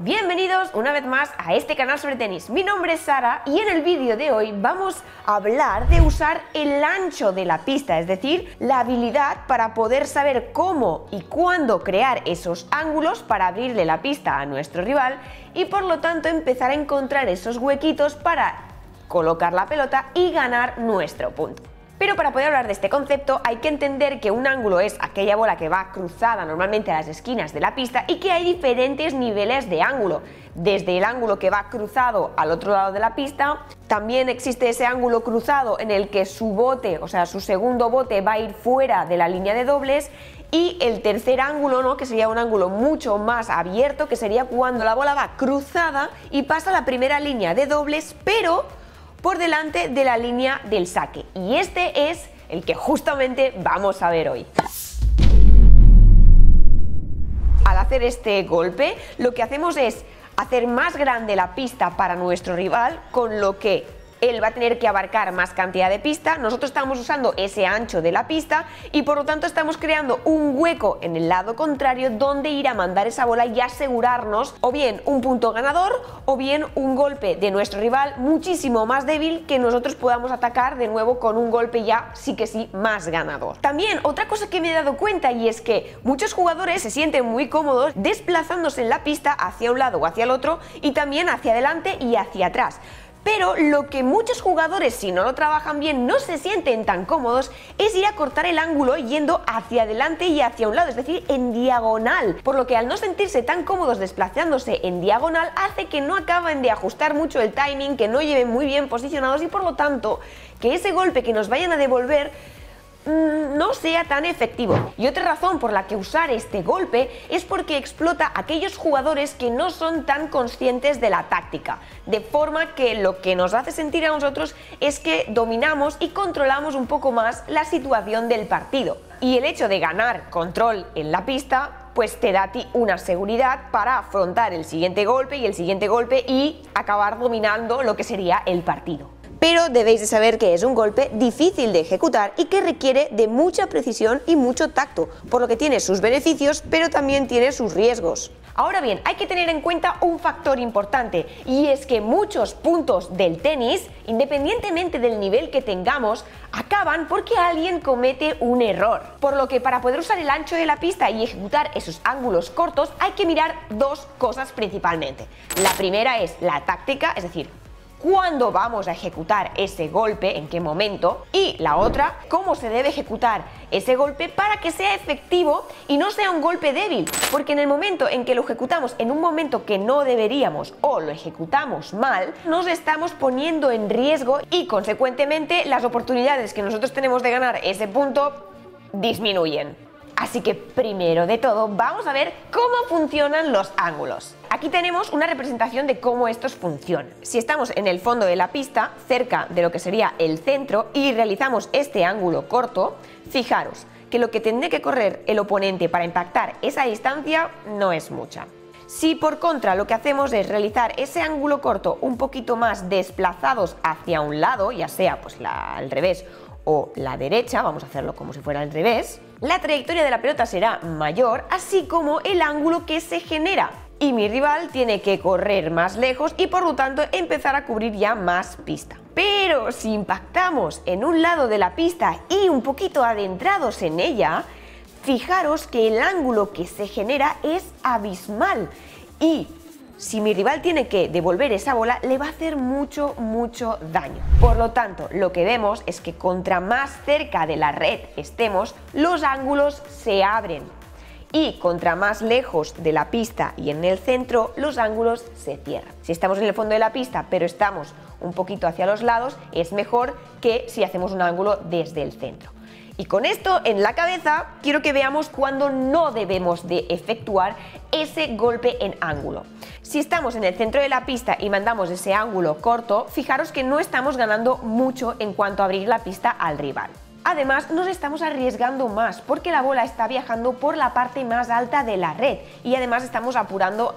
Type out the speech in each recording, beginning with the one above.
Bienvenidos una vez más a este canal sobre tenis. Mi nombre es Sara y en el vídeo de hoy vamos a hablar de usar el ancho de la pista, es decir, la habilidad para poder saber cómo y cuándo crear esos ángulos para abrirle la pista a nuestro rival y por lo tanto empezar a encontrar esos huequitos para colocar la pelota y ganar nuestro punto. Pero para poder hablar de este concepto hay que entender que un ángulo es aquella bola que va cruzada normalmente a las esquinas de la pista y que hay diferentes niveles de ángulo. Desde el ángulo que va cruzado al otro lado de la pista, también existe ese ángulo cruzado en el que su bote, o sea, su segundo bote va a ir fuera de la línea de dobles, y el tercer ángulo, ¿no?, que sería un ángulo mucho más abierto, que sería cuando la bola va cruzada y pasa la primera línea de dobles, pero por delante de la línea del saque, y este es el que justamente vamos a ver hoy. Al hacer este golpe, lo que hacemos es hacer más grande la pista para nuestro rival, con lo que él va a tener que abarcar más cantidad de pista. Nosotros estamos usando ese ancho de la pista y por lo tanto estamos creando un hueco en el lado contrario donde ir a mandar esa bola y asegurarnos o bien un punto ganador o bien un golpe de nuestro rival muchísimo más débil que nosotros podamos atacar de nuevo con un golpe ya sí que sí más ganador. También otra cosa que me he dado cuenta, y es que muchos jugadores se sienten muy cómodos desplazándose en la pista hacia un lado o hacia el otro y también hacia adelante y hacia atrás. Pero lo que muchos jugadores, si no lo trabajan bien, no se sienten tan cómodos es ir a cortar el ángulo yendo hacia adelante y hacia un lado, es decir, en diagonal, por lo que al no sentirse tan cómodos desplazándose en diagonal hace que no acaben de ajustar mucho el timing, que no lleven muy bien posicionados y por lo tanto que ese golpe que nos vayan a devolver no sea tan efectivo. Y otra razón por la que usar este golpe es porque explota a aquellos jugadores que no son tan conscientes de la táctica, de forma que lo que nos hace sentir a nosotros es que dominamos y controlamos un poco más la situación del partido. Y el hecho de ganar control en la pista pues te da a ti una seguridad para afrontar el siguiente golpe y el siguiente golpe y acabar dominando lo que sería el partido. Pero debéis de saber que es un golpe difícil de ejecutar y que requiere de mucha precisión y mucho tacto, por lo que tiene sus beneficios, pero también tiene sus riesgos. Ahora bien, hay que tener en cuenta un factor importante, y es que muchos puntos del tenis, independientemente del nivel que tengamos, acaban porque alguien comete un error. Por lo que para poder usar el ancho de la pista y ejecutar esos ángulos cortos hay que mirar dos cosas principalmente. La primera es la táctica, es decir, cuándo vamos a ejecutar ese golpe, en qué momento, y la otra, cómo se debe ejecutar ese golpe para que sea efectivo y no sea un golpe débil, porque en el momento en que lo ejecutamos en un momento que no deberíamos o lo ejecutamos mal, nos estamos poniendo en riesgo y consecuentemente las oportunidades que nosotros tenemos de ganar ese punto disminuyen. Así que primero de todo vamos a ver cómo funcionan los ángulos. Aquí tenemos una representación de cómo estos funcionan. Si estamos en el fondo de la pista, cerca de lo que sería el centro, y realizamos este ángulo corto, fijaros que lo que tendrá que correr el oponente para impactar esa distancia no es mucha. Si por contra lo que hacemos es realizar ese ángulo corto un poquito más desplazados hacia un lado, ya sea pues al revés o la derecha, vamos a hacerlo como si fuera al revés, la trayectoria de la pelota será mayor, así como el ángulo que se genera, y mi rival tiene que correr más lejos y por lo tanto empezar a cubrir ya más pista. Pero si impactamos en un lado de la pista y un poquito adentrados en ella, fijaros que el ángulo que se genera es abismal, y si mi rival tiene que devolver esa bola, le va a hacer mucho daño. Por lo tanto, lo que vemos es que contra más cerca de la red estemos, los ángulos se abren. Y contra más lejos de la pista y en el centro, los ángulos se cierran. Si estamos en el fondo de la pista, pero estamos un poquito hacia los lados, es mejor que si hacemos un ángulo desde el centro. Y con esto en la cabeza, quiero que veamos cuándo no debemos de efectuar ese golpe en ángulo. Si estamos en el centro de la pista y mandamos ese ángulo corto, fijaros que no estamos ganando mucho en cuanto a abrir la pista al rival. Además, nos estamos arriesgando más porque la bola está viajando por la parte más alta de la red y además estamos apurando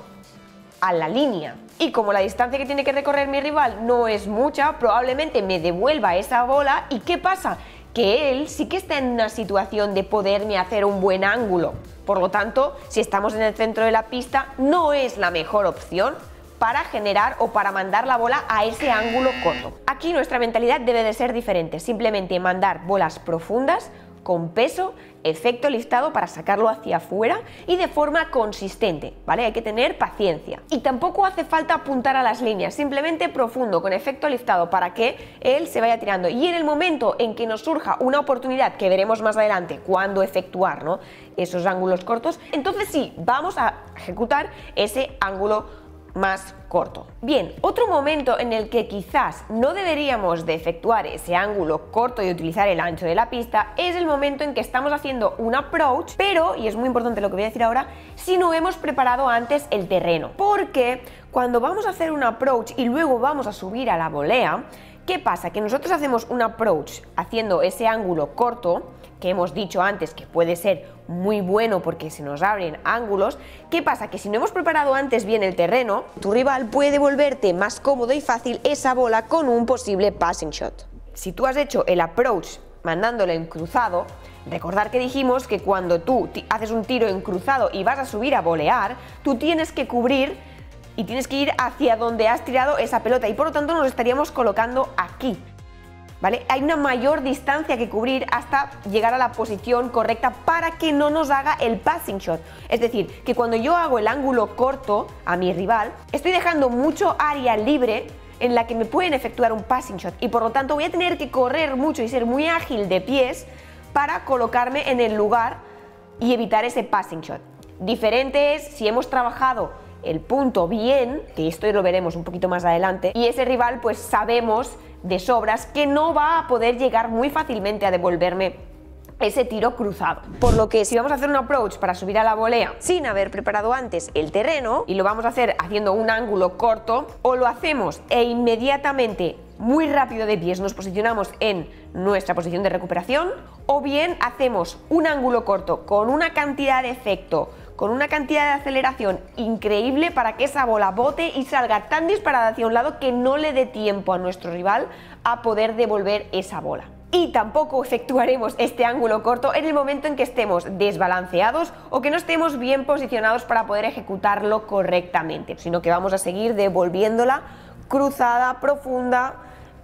a la línea. Y como la distancia que tiene que recorrer mi rival no es mucha, probablemente me devuelva esa bola. ¿Y qué pasa? que él sí que está en una situación de poderme hacer un buen ángulo. Por lo tanto, si estamos en el centro de la pista, no es la mejor opción para generar o para mandar la bola a ese ángulo corto. Aquí nuestra mentalidad debe de ser diferente, simplemente mandar bolas profundas, con peso, efecto liftado para sacarlo hacia afuera y de forma consistente, ¿vale? Hay que tener paciencia. Y tampoco hace falta apuntar a las líneas, simplemente profundo, con efecto liftado, para que él se vaya tirando. Y en el momento en que nos surja una oportunidad, que veremos más adelante cuándo efectuar, ¿no?, esos ángulos cortos, entonces sí, vamos a ejecutar ese ángulo más corto. Bien, otro momento en el que quizás no deberíamos de efectuar ese ángulo corto y utilizar el ancho de la pista es el momento en que estamos haciendo un approach, pero, y es muy importante lo que voy a decir ahora, si no hemos preparado antes el terreno, porque cuando vamos a hacer un approach y luego vamos a subir a la volea, ¿qué pasa? Que nosotros hacemos un approach haciendo ese ángulo corto, que hemos dicho antes que puede ser muy bueno porque se nos abren ángulos. ¿Qué pasa? Que si no hemos preparado antes bien el terreno, tu rival puede devolverte más cómodo y fácil esa bola con un posible passing shot. Si tú has hecho el approach mandándolo en cruzado, recordar que dijimos que cuando tú haces un tiro en cruzado y vas a subir a volear, tú tienes que cubrir y tienes que ir hacia donde has tirado esa pelota y por lo tanto nos estaríamos colocando aquí, ¿vale? Hay una mayor distancia que cubrir hasta llegar a la posición correcta para que no nos haga el passing shot. Es decir, que cuando yo hago el ángulo corto a mi rival, estoy dejando mucho área libre en la que me pueden efectuar un passing shot y por lo tanto voy a tener que correr mucho y ser muy ágil de pies para colocarme en el lugar y evitar ese passing shot. Diferente es si hemos trabajado el punto bien, que esto lo veremos un poquito más adelante, y ese rival pues sabemos de sobras que no va a poder llegar muy fácilmente a devolverme ese tiro cruzado. Por lo que si vamos a hacer un approach para subir a la volea sin haber preparado antes el terreno y lo vamos a hacer haciendo un ángulo corto, o lo hacemos e inmediatamente muy rápido de pies nos posicionamos en nuestra posición de recuperación, o bien hacemos un ángulo corto con una cantidad de efecto, con una cantidad de aceleración increíble para que esa bola bote y salga tan disparada hacia un lado que no le dé tiempo a nuestro rival a poder devolver esa bola. Y tampoco efectuaremos este ángulo corto en el momento en que estemos desbalanceados o que no estemos bien posicionados para poder ejecutarlo correctamente, sino que vamos a seguir devolviéndola cruzada, profunda,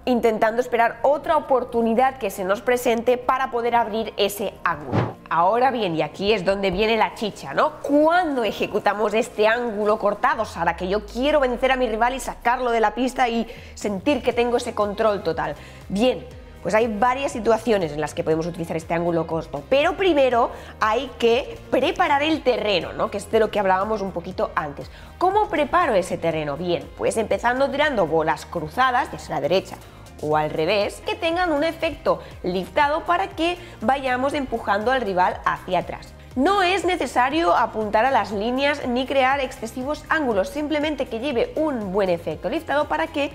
intentando esperar otra oportunidad que se nos presente para poder abrir ese ángulo. Ahora bien, y aquí es donde viene la chicha, ¿no? ¿Cuándo ejecutamos este ángulo cortado, Sara? Que yo quiero vencer a mi rival y sacarlo de la pista y sentir que tengo ese control total. Bien, pues hay varias situaciones en las que podemos utilizar este ángulo corto, pero primero hay que preparar el terreno, ¿no?, que es de lo que hablábamos un poquito antes. ¿Cómo preparo ese terreno? Bien, pues empezando tirando bolas cruzadas, desde la derecha o al revés, que tengan un efecto liftado para que vayamos empujando al rival hacia atrás. No es necesario apuntar a las líneas ni crear excesivos ángulos, simplemente que lleve un buen efecto liftado para que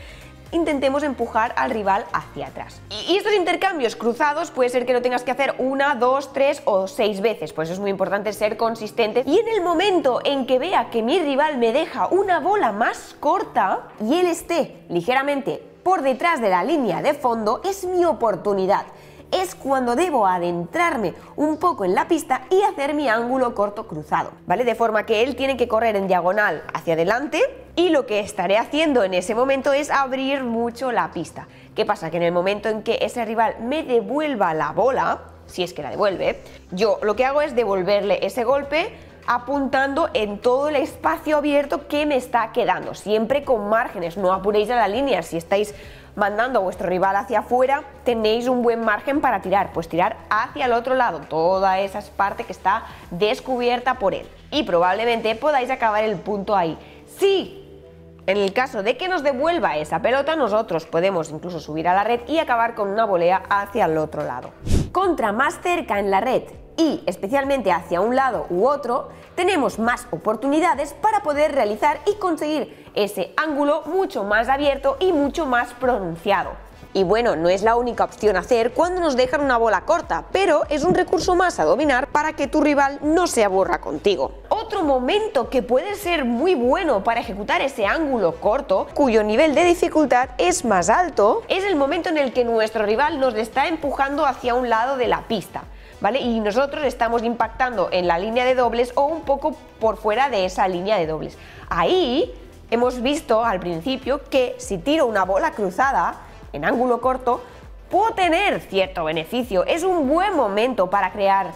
intentemos empujar al rival hacia atrás. Y estos intercambios cruzados puede ser que lo tengas que hacer 1, 2, 3 o 6 veces, por eso es muy importante ser consistente. Y en el momento en que vea que mi rival me deja una bola más corta y él esté ligeramente por detrás de la línea de fondo, es mi oportunidad. Es cuando debo adentrarme un poco en la pista y hacer mi ángulo corto cruzado, ¿vale? De forma que él tiene que correr en diagonal hacia adelante y lo que estaré haciendo en ese momento es abrir mucho la pista. ¿Qué pasa? Que en el momento en que ese rival me devuelva la bola, si es que la devuelve, yo lo que hago es devolverle ese golpe apuntando en todo el espacio abierto que me está quedando, siempre con márgenes, no apuréis a la línea. Si estáis mandando a vuestro rival hacia afuera, tenéis un buen margen para tirar, pues tirar hacia el otro lado, toda esa parte que está descubierta por él, y probablemente podáis acabar el punto ahí. Sí, en el caso de que nos devuelva esa pelota, nosotros podemos incluso subir a la red y acabar con una volea hacia el otro lado. Contra más cerca en la red y especialmente hacia un lado u otro, tenemos más oportunidades para poder realizar y conseguir ese ángulo mucho más abierto y mucho más pronunciado. Y bueno, no es la única opción a hacer cuando nos dejan una bola corta, pero es un recurso más a dominar para para que tu rival no se aburra contigo. Otro momento que puede ser muy bueno para ejecutar ese ángulo corto, cuyo nivel de dificultad es más alto, es el momento en el que nuestro rival nos está empujando hacia un lado de la pista, ¿vale? Y nosotros estamos impactando en la línea de dobles o un poco por fuera de esa línea de dobles. Ahí hemos visto al principio que si tiro una bola cruzada en ángulo corto, puedo tener cierto beneficio. Es un buen momento para crear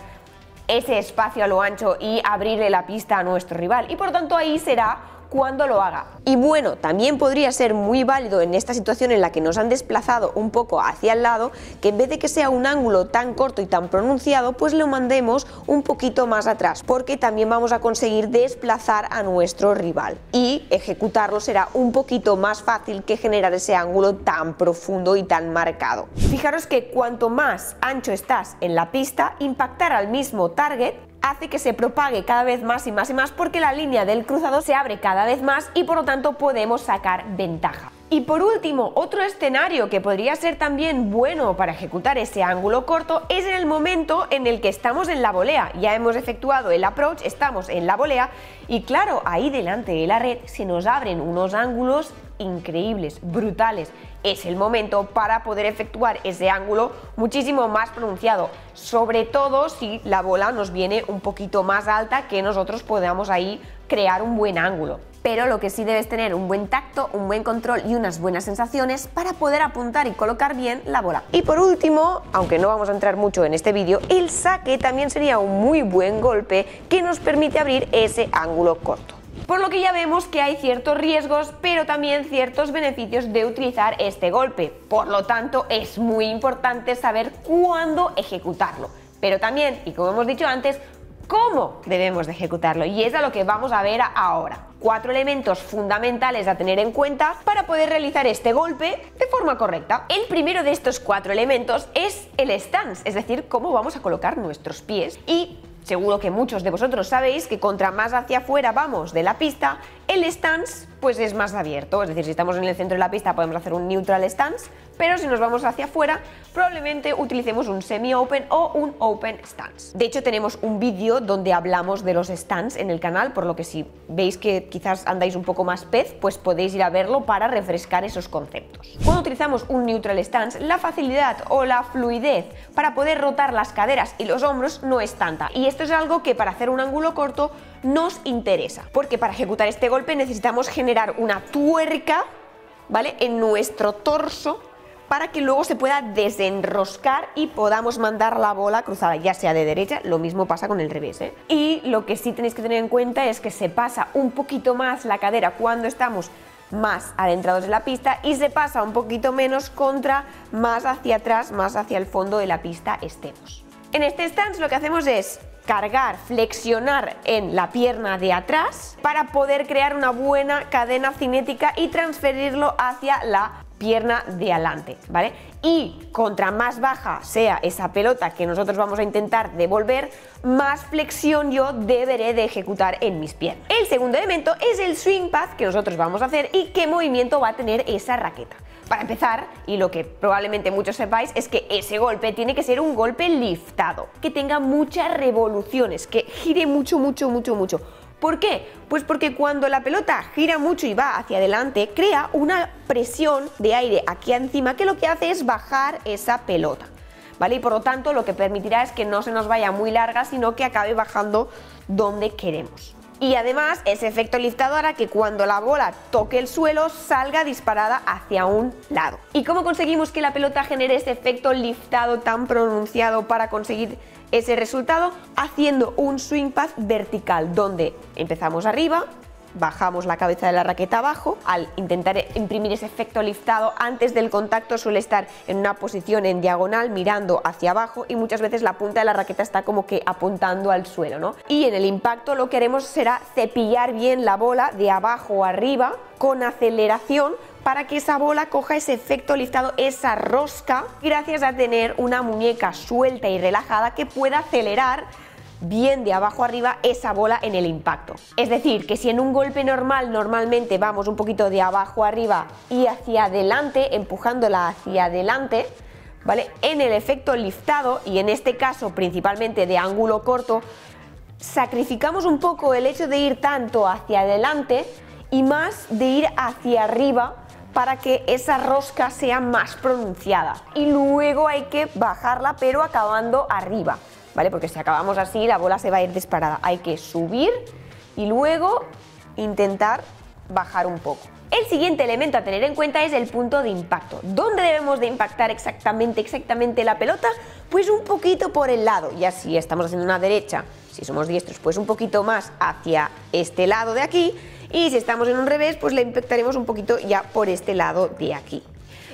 ese espacio a lo ancho y abrirle la pista a nuestro rival, y por tanto ahí será cuando lo haga. Y bueno, también podría ser muy válido en esta situación en la que nos han desplazado un poco hacia el lado, que en vez de que sea un ángulo tan corto y tan pronunciado, pues lo mandemos un poquito más atrás, porque también vamos a conseguir desplazar a nuestro rival y ejecutarlo será un poquito más fácil que generar ese ángulo tan profundo y tan marcado. Fijaros que cuanto más ancho estás en la pista, impactar al mismo target hace que se propague cada vez más y más y más, porque la línea del cruzado se abre cada vez más y por lo tanto podemos sacar ventaja. Y por último, otro escenario que podría ser también bueno para ejecutar ese ángulo corto es en el momento en el que estamos en la volea. Ya hemos efectuado el approach, estamos en la volea y claro, ahí delante de la red se nos abren unos ángulos increíbles, brutales. Es el momento para poder efectuar ese ángulo muchísimo más pronunciado, sobre todo si la bola nos viene un poquito más alta, que nosotros podamos ahí crear un buen ángulo. Pero lo que sí debes tener un buen tacto, un buen control y unas buenas sensaciones para poder apuntar y colocar bien la bola. Y por último, aunque no vamos a entrar mucho en este vídeo, el saque también sería un muy buen golpe que nos permite abrir ese ángulo corto. Por lo que ya vemos que hay ciertos riesgos, pero también ciertos beneficios de utilizar este golpe. Por lo tanto, es muy importante saber cuándo ejecutarlo. Pero también, y como hemos dicho antes, cómo debemos de ejecutarlo. Y es a lo que vamos a ver ahora. 4 elementos fundamentales a tener en cuenta para poder realizar este golpe de forma correcta. El primero de estos 4 elementos es el stance, es decir, cómo vamos a colocar nuestros pies. Y seguro que muchos de vosotros sabéis que contra más hacia afuera vamos de la pista, el stance pues es más abierto, es decir, si estamos en el centro de la pista podemos hacer un neutral stance, pero si nos vamos hacia afuera probablemente utilicemos un semi-open o un open stance. De hecho tenemos un vídeo donde hablamos de los stance en el canal, por lo que si veis que quizás andáis un poco más pez, pues podéis ir a verlo para refrescar esos conceptos. Cuando utilizamos un neutral stance, la facilidad o la fluidez para poder rotar las caderas y los hombros no es tanta, y esto es algo que para hacer un ángulo corto nos interesa, porque para ejecutar este golpe necesitamos generar una tuerca, ¿vale?, en nuestro torso para que luego se pueda desenroscar y podamos mandar la bola cruzada, ya sea de derecha, lo mismo pasa con el revés, ¿eh? Y lo que sí tenéis que tener en cuenta es que se pasa un poquito más la cadera cuando estamos más adentrados en la pista y se pasa un poquito menos contra más hacia atrás, más hacia el fondo de la pista estemos. En este stance lo que hacemos es cargar, flexionar en la pierna de atrás para poder crear una buena cadena cinética y transferirlo hacia la pierna de adelante, ¿vale? Y contra más baja sea esa pelota que nosotros vamos a intentar devolver, más flexión yo deberé de ejecutar en mis piernas. El segundo elemento es el swing path que nosotros vamos a hacer y qué movimiento va a tener esa raqueta. Para empezar, y lo que probablemente muchos sepáis, es que ese golpe tiene que ser un golpe liftado, que tenga muchas revoluciones, que gire mucho. ¿Por qué? Pues porque cuando la pelota gira mucho y va hacia adelante, crea una presión de aire aquí encima que lo que hace es bajar esa pelota, ¿vale? Y por lo tanto lo que permitirá es que no se nos vaya muy larga, sino que acabe bajando donde queremos. Y además ese efecto liftado hará que cuando la bola toque el suelo salga disparada hacia un lado. ¿Y cómo conseguimos que la pelota genere ese efecto liftado tan pronunciado para conseguir ese resultado? Haciendo un swing path vertical, donde empezamos arriba, bajamos la cabeza de la raqueta abajo. Al intentar imprimir ese efecto liftado, antes del contacto suele estar en una posición en diagonal mirando hacia abajo y muchas veces la punta de la raqueta está como que apuntando al suelo, ¿no? Y en el impacto lo que haremos será cepillar bien la bola de abajo a arriba con aceleración para que esa bola coja ese efecto liftado, esa rosca, gracias a tener una muñeca suelta y relajada que pueda acelerar bien de abajo arriba esa bola en el impacto. Es decir, que si en un golpe normal normalmente vamos un poquito de abajo arriba y hacia adelante, empujándola hacia adelante, ¿vale? En el efecto liftado, y en este caso principalmente de ángulo corto, sacrificamos un poco el hecho de ir tanto hacia adelante y más de ir hacia arriba para que esa rosca sea más pronunciada. Y luego hay que bajarla, pero acabando arriba, ¿vale? Porque si acabamos así, la bola se va a ir disparada. Hay que subir y luego intentar bajar un poco. El siguiente elemento a tener en cuenta es el punto de impacto. ¿Dónde debemos de impactar exactamente la pelota? Pues un poquito por el lado, ya si estamos haciendo una derecha, si somos diestros, pues un poquito más hacia este lado de aquí, y si estamos en un revés, pues le impactaremos un poquito ya por este lado de aquí.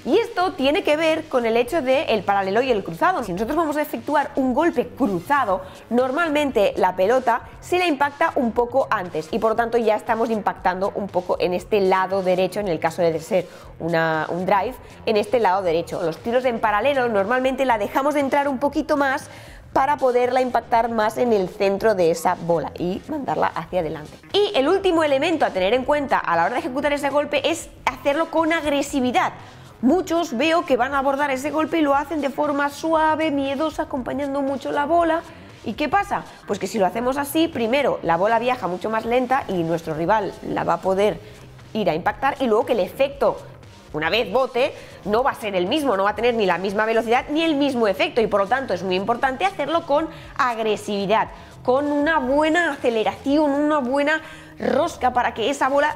Y esto tiene que ver con el hecho del paralelo y el cruzado. Si nosotros vamos a efectuar un golpe cruzado, normalmente la pelota se la impacta un poco antes y por lo tanto ya estamos impactando un poco en este lado derecho, en el caso de ser un drive, en este lado derecho. Los tiros en paralelo normalmente la dejamos de entrar un poquito más para poderla impactar más en el centro de esa bola y mandarla hacia adelante. Y el último elemento a tener en cuenta a la hora de ejecutar ese golpe es hacerlo con agresividad. Muchos veo que van a abordar ese golpe y lo hacen de forma suave, miedosa, acompañando mucho la bola. ¿Y qué pasa? Pues que si lo hacemos así, primero la bola viaja mucho más lenta y nuestro rival la va a poder ir a impactar, y luego que el efecto, una vez bote, no va a ser el mismo, no va a tener ni la misma velocidad ni el mismo efecto, y por lo tanto es muy importante hacerlo con agresividad, con una buena aceleración, una buena rosca para que esa bola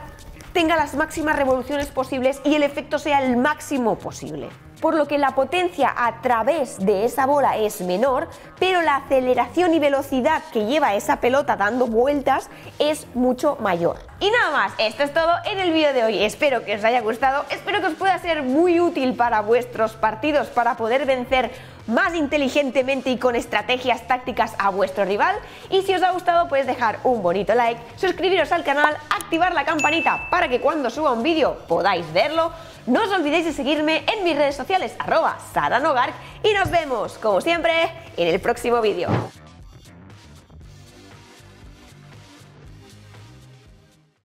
tenga las máximas revoluciones posibles y el efecto sea el máximo posible. Por lo que la potencia a través de esa bola es menor, pero la aceleración y velocidad que lleva esa pelota dando vueltas es mucho mayor. Y nada más, esto es todo en el vídeo de hoy. Espero que os haya gustado, espero que os pueda ser muy útil para vuestros partidos, para poder vencer más inteligentemente y con estrategias tácticas a vuestro rival. Y si os ha gustado, podéis dejar un bonito like, suscribiros al canal, activar la campanita para que cuando suba un vídeo podáis verlo. No os olvidéis de seguirme en mis redes sociales @SaraNogark y nos vemos, como siempre, en el próximo vídeo.